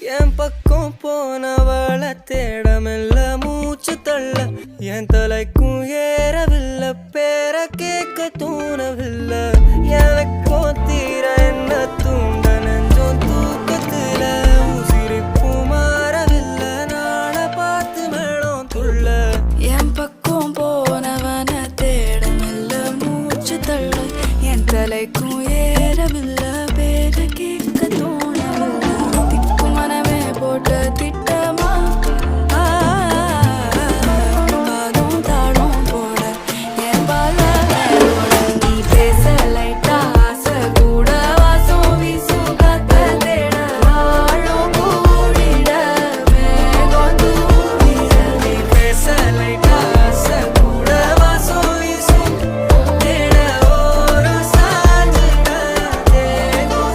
என் பக்கம் போனவள தேடமில்ல மூச்சு தள்ள என் தலைக்கும் ஏறவில்லை பேர கேட்க தோணவில்லை எனக்கு